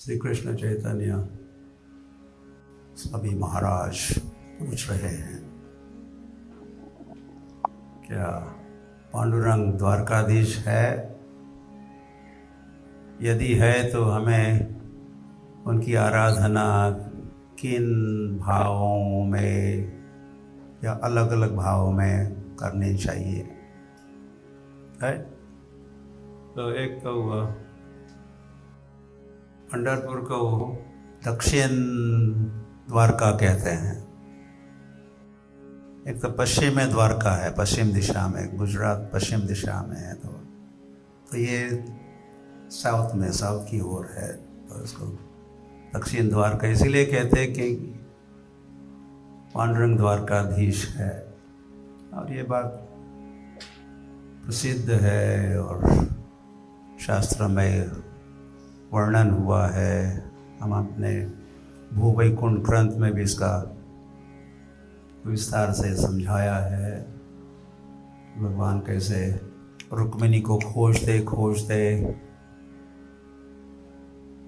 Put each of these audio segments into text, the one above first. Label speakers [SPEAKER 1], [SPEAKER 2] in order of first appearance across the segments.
[SPEAKER 1] श्री कृष्ण चैतन्य स्वामी महाराज पूछ रहे हैं, क्या पांडुरंग द्वारकाधीश है? यदि है तो हमें उनकी आराधना किन भावों में या अलग अलग भावों में करनी चाहिए? है तो एक तो पंढरपुर को दक्षिण द्वारका कहते हैं, एक तो पश्चिम में द्वारका है, पश्चिम दिशा में, गुजरात पश्चिम दिशा में है, तो ये साउथ में, साउथ की ओर है, तो इसको दक्षिण द्वारका इसीलिए कहते हैं कि पांडुरंग द्वारकाधीश है। और ये बात प्रसिद्ध है और शास्त्र में वर्णन हुआ है। हम अपने भूवैकुंठ ग्रंथ में भी इसका विस्तार से समझाया है। भगवान कैसे रुक्मिणी को खोजते खोजते,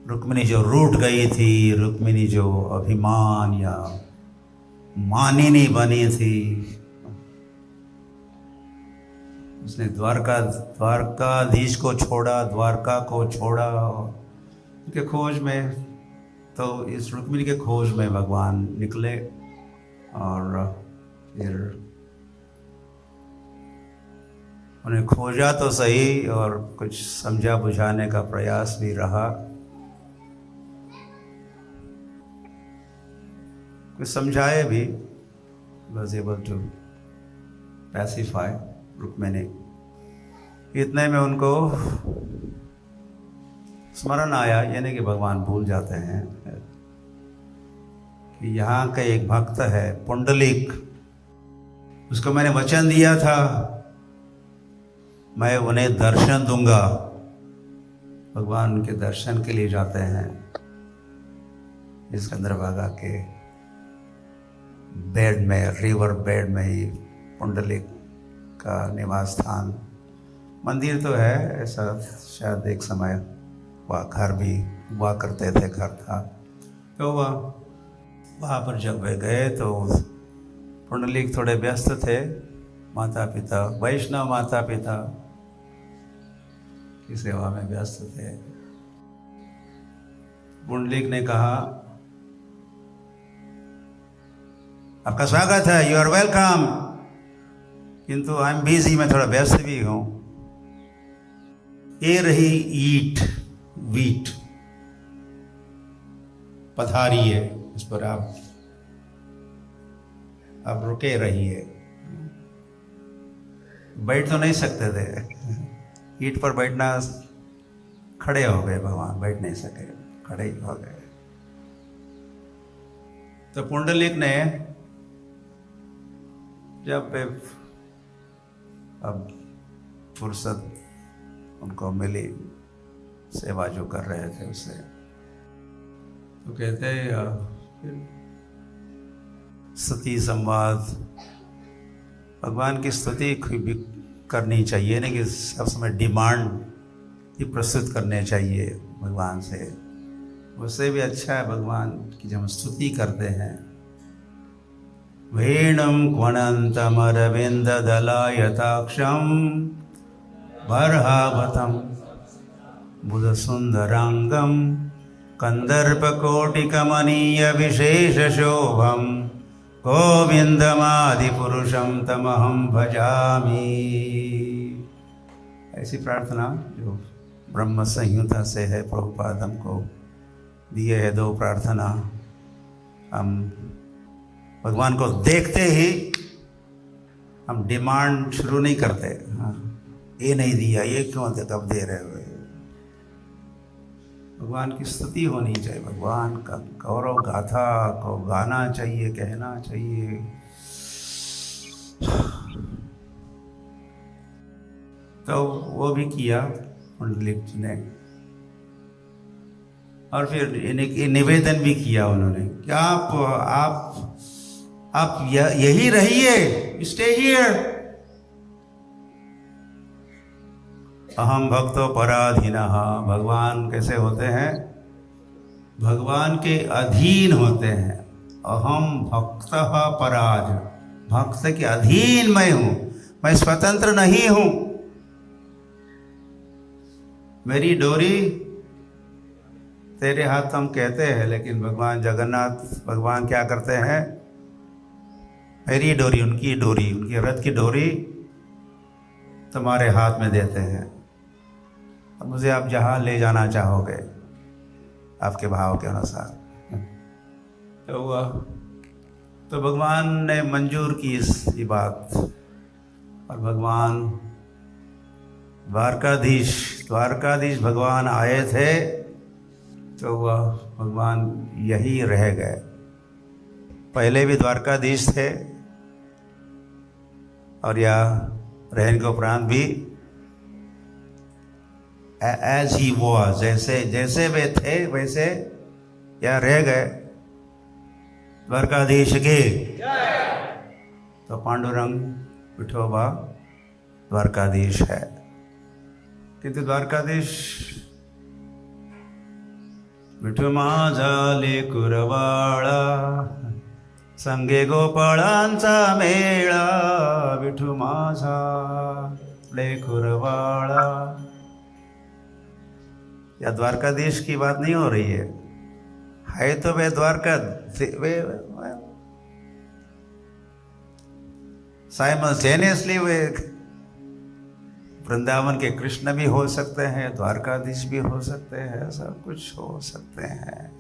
[SPEAKER 1] रुक्मिणी जो रूठ गई थी, रुक्मिणी जो अभिमान या मानिनी बनी थी, उसने द्वारकाधीश को छोड़ा, द्वारका को छोड़ा। उनके खोज में, तो इस रुक्मिणी के खोज में भगवान निकले और फिर उन्हें खोजा तो सही और कुछ समझा बुझाने का प्रयास भी रहा। कुछ समझाए भी, was able to pacify Rukmini. इतने में उनको स्मरण आया, यानी कि भगवान भूल जाते हैं कि यहाँ का एक भक्त है पुंडलिक, उसको मैंने वचन दिया था मैं उन्हें दर्शन दूंगा। भगवान उनके दर्शन के लिए जाते हैं इस चंद्रभागा के बेड में, रिवर बेड में ही पुंडलिक का निवास स्थान। मंदिर तो है, ऐसा शायद एक समय वह घर भी हुआ करते थे, घर था। तो वहाँ पर जब वे गए तो पुंडलिक थोड़े व्यस्त थे, माता पिता, वैष्णव माता पिता की सेवा में व्यस्त थे। पुंडलिक ने कहा, आपका स्वागत है, यू आर वेलकम, किंतु आई एम बिजी, मैं थोड़ा व्यस्त भी हूं। ये रही ईट, वीट, पथारी है, इस पर आप रुके रहिए। बैठ तो नहीं सकते थे, ईट पर बैठना, खड़े हो गए भगवान, बैठ नहीं सके, खड़े ही हो गए। तो पुंडलिक ने जब अब फुर्सत उनको मिली, सेवा जो कर रहे थे उससे, तो कहते स्तुति संवाद, भगवान की स्तुति भी करनी चाहिए, नहीं कि सब समय डिमांड ही प्रस्तुत करने चाहिए भगवान से। उससे भी अच्छा है भगवान की जब हम स्तुति करते हैं। वेणुं क्वणन्तमरविन्द दलायताक्षं बर्हावतं बुधसुन्दराङ्गं कन्दर्पकोटिकमनीय विशेषशोभं गोविन्दमादिपुरुषं तमहं भजामि। ऐसी प्रार्थना जो ब्रह्म संहिता से है, प्रभुपाद हमको दिए है 2 प्रार्थना। हम भगवान को देखते ही हम डिमांड शुरू नहीं करते, हाँ ये नहीं दिया, ये क्यों कब दे रहे हो। भगवान की स्तुति होनी चाहिए, भगवान का गौरव गाथा को गाना चाहिए, कहना चाहिए। तो वो भी किया पुंडलिक जी ने, और फिर निवेदन भी किया उन्होंने कि आप यही रहिए, स्टे हियर। अहम भक्तो पराधीनः, भगवान कैसे होते हैं? भगवान के अधीन होते हैं। अहम भक्तः पराज, भक्त के अधीन मैं हूँ, मैं स्वतंत्र नहीं हूँ। मेरी डोरी तेरे हाथ, हम कहते हैं, लेकिन भगवान जगन्नाथ भगवान क्या करते हैं? मेरी डोरी, उनकी डोरी, उनके रथ की डोरी तुम्हारे हाथ में देते हैं। अब मुझे आप जहाँ ले जाना चाहोगे आपके भाव के अनुसार। तो हुआ, तो भगवान ने मंजूर की इस बात, और भगवान द्वारकाधीश भगवान आए थे, तो वह भगवान यही रह गए। पहले भी द्वारकाधीश थे और या रहने के उपरांत भी एज ही वॉज, जैसे वे थे वैसे या रह गए। द्वारकाधीश के तो पांडुरंग विठोबा द्वारकाधीश है। किंतु द्वारकाधीश विठू माझा लेकुरवाळा, संगे गोपाळांचा मेळा, विठू माझा लेकुरवाळा। या द्वारकाधीश की बात नहीं हो रही है तो वे द्वारका वे साइमल्टेनियसली वे वृंदावन के कृष्ण भी हो सकते हैं, द्वारकाधीश भी हो सकते हैं, सब कुछ हो सकते हैं।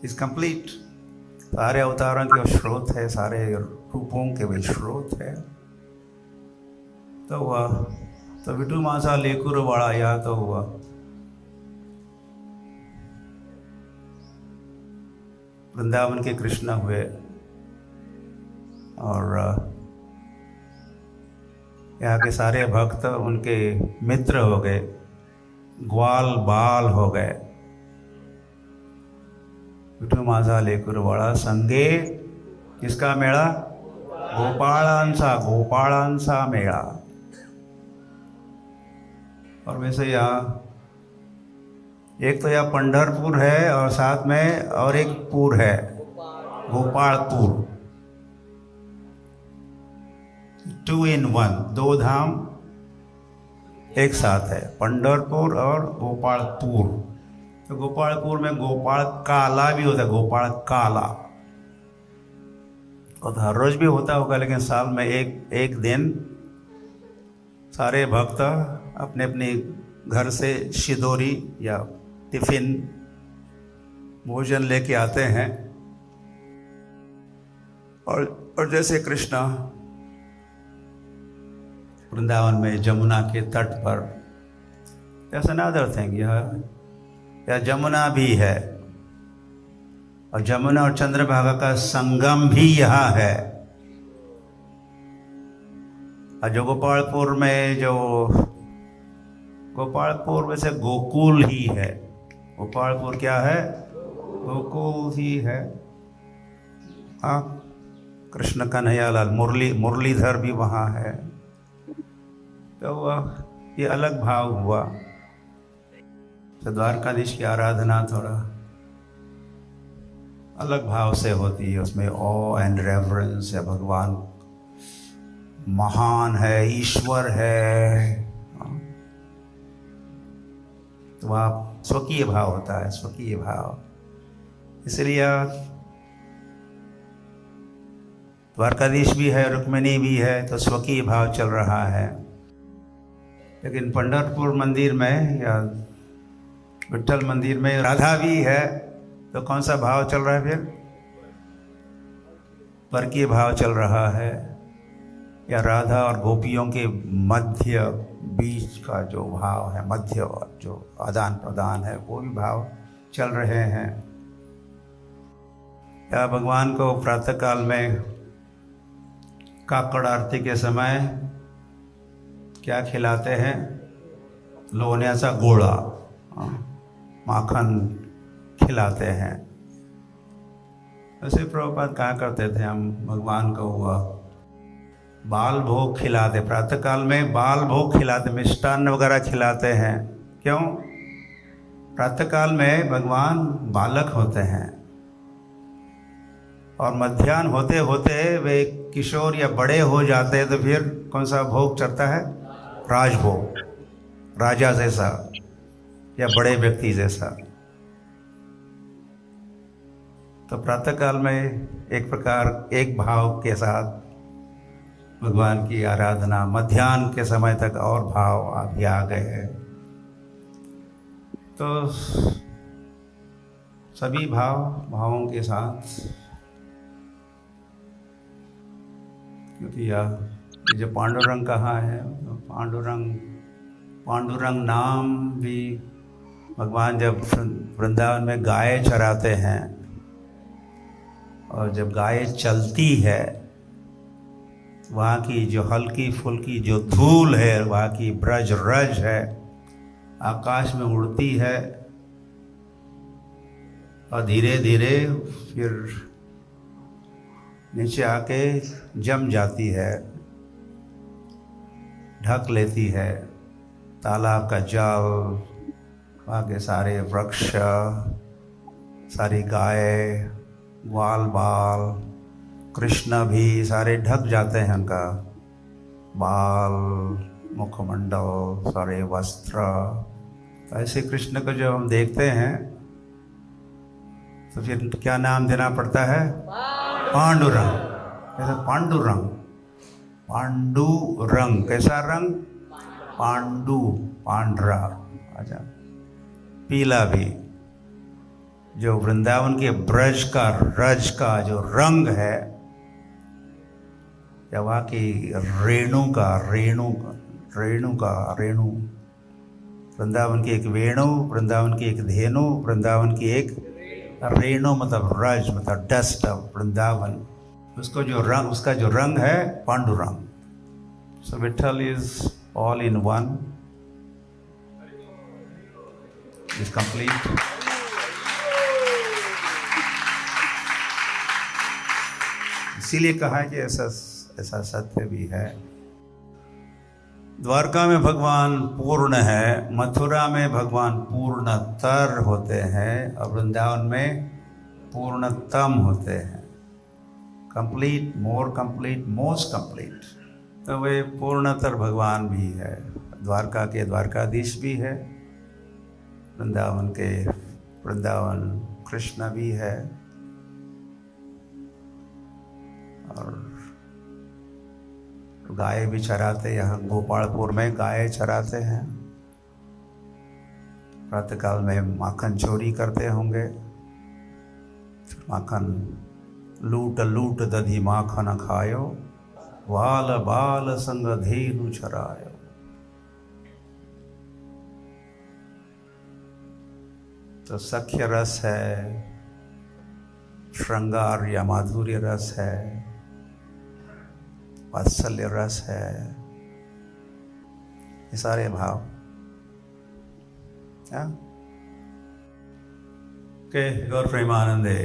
[SPEAKER 1] इस कंप्लीट, सारे अवतारों के स्रोत है, सारे रूपों के भी स्रोत है। तो हुआ, तो विठू मासा लेकुर वाला या तो हुआ। वृंदावन के कृष्ण हुए और यहाँ के सारे भक्त उनके मित्र हो गए, ग्वाल बाल हो गए। विठू माझा लेकुरवाळा संगे किसका मेळा? गोपाळांचा मेळा। और वैसे यहाँ एक तो यहाँ पंढरपुर है और साथ में और एक पुर है गोपालपुर। 2 in 1, 2 धाम एक साथ है, पंढरपुर और गोपालपुर। तो गोपालपुर में गोपाल काला भी होता है, गोपाल काला। और हर रोज भी होता होगा, लेकिन साल में एक दिन सारे भक्त अपने अपने घर से शिदोरी या टिफिन भोजन लेके आते हैं। और जैसे कृष्णा वृंदावन में जमुना के तट पर, ऐसा अनदर थिंग, यह जमुना भी है और जमुना और चंद्रभागा का संगम भी यहाँ है। और जो गोपालपुर में, जो गोपालपुर वैसे गोकुल ही है। गोपालपुर क्या है? गोकुल ही है। हाँ, कृष्ण कन्हैयालाल मुरलीधर भी वहाँ है। तो ये अलग भाव हुआ। तो द्वारकाधीश की आराधना थोड़ा अलग भाव से होती है, उसमें ऑ एंड रेवरेंस है। भगवान महान है, ईश्वर है, तो वहाँ स्वकीय भाव होता है, स्वकीय भाव। इसलिए द्वारकाधीश भी है, रुक्मिणी भी है, तो स्वकीय भाव चल रहा है। लेकिन पंढरपुर मंदिर में या विठ्ठल मंदिर में राधा भी है, तो कौन सा भाव चल रहा है फिर? परकीय भाव चल रहा है। या राधा और गोपियों के मध्य बीच का जो भाव है, मध्य जो आदान प्रदान है, वो भी भाव चल रहे हैं। या भगवान को प्रातःकाल में काकड़ आरती के समय क्या खिलाते हैं? लोण्याचा गोळा, माखन खिलाते हैं। ऐसे प्रभुपाद कहा करते थे, हम भगवान को हुआ बाल भोग खिलाते, प्रातःकाल में बाल भोग खिलाते, मिष्टान्न वगैरह खिलाते हैं। क्यों? प्रातःकाल में भगवान बालक होते हैं और मध्याह्न होते होते वे किशोर या बड़े हो जाते हैं, तो फिर कौन सा भोग चढ़ता है? राजभोग, राजा जैसा या बड़े व्यक्ति जैसा। तो प्रातःकाल में एक प्रकार एक भाव के साथ भगवान की आराधना, मध्याह्न के समय तक और भाव अभी आ गए हैं। तो सभी भावों के साथ, क्योंकि ये जो पांडुरंग कहाँ है, पांडुरंग नाम भी भगवान जब वृंदावन में गाय चराते हैं और जब गाय चलती है, वहाँ की जो हल्की फुल्की जो धूल है, वहाँ की ब्रज रज है, आकाश में उड़ती है और धीरे धीरे फिर नीचे आके जम जाती है, ढक लेती है। तालाब का जल, वहाँ के सारे वृक्ष, सारी गाय, ग्वाल बाल, कृष्ण भी सारे ढक जाते हैं, उनका बाल, मुखमंडल, सारे वस्त्र। तो ऐसे कृष्ण को जब हम देखते हैं तो फिर क्या नाम देना पड़ता है? पांडुरंग। कैसा? पांडुरंग। पांडुरंग कैसा रंग? पांडु, पांडरा। अच्छा, पीला भी। जो वृंदावन के ब्रज का रज का जो रंग है, या वहाँ की रेणु वृंदावन की एक वेणु, वृंदावन की एक धेनु, वृंदावन की एक रेणु, मतलब रज, मतलब डस्ट ऑफ वृंदावन। उसको जो रंग, उसका जो रंग है Pandurang. So Vitthal is all in one, is complete. इसीलिए कहा है कि ऐसा सत्य भी है। द्वारका में भगवान पूर्ण है, मथुरा में भगवान पूर्णतर होते हैं और वृंदावन में पूर्णतम होते हैं। Complete, more complete, most complete. तो वे पूर्णतर भगवान भी है। द्वारका के द्वारकाधीश भी है, वृंदावन कृष्ण भी है। और गाय भी चराते, यहाँ गोपालपुर में गाय चराते हैं। प्रातःकाल में माखन चोरी करते होंगे। माखन लूट लूट दधी माखन खायो, वाल बाल संग धेनु चरायो। तो सख्य रस है, श्रृंगार या माधुर्य रस है, वात्सल्य रस है, ये सारे भाव क्या के गौर प्रेमानंदे।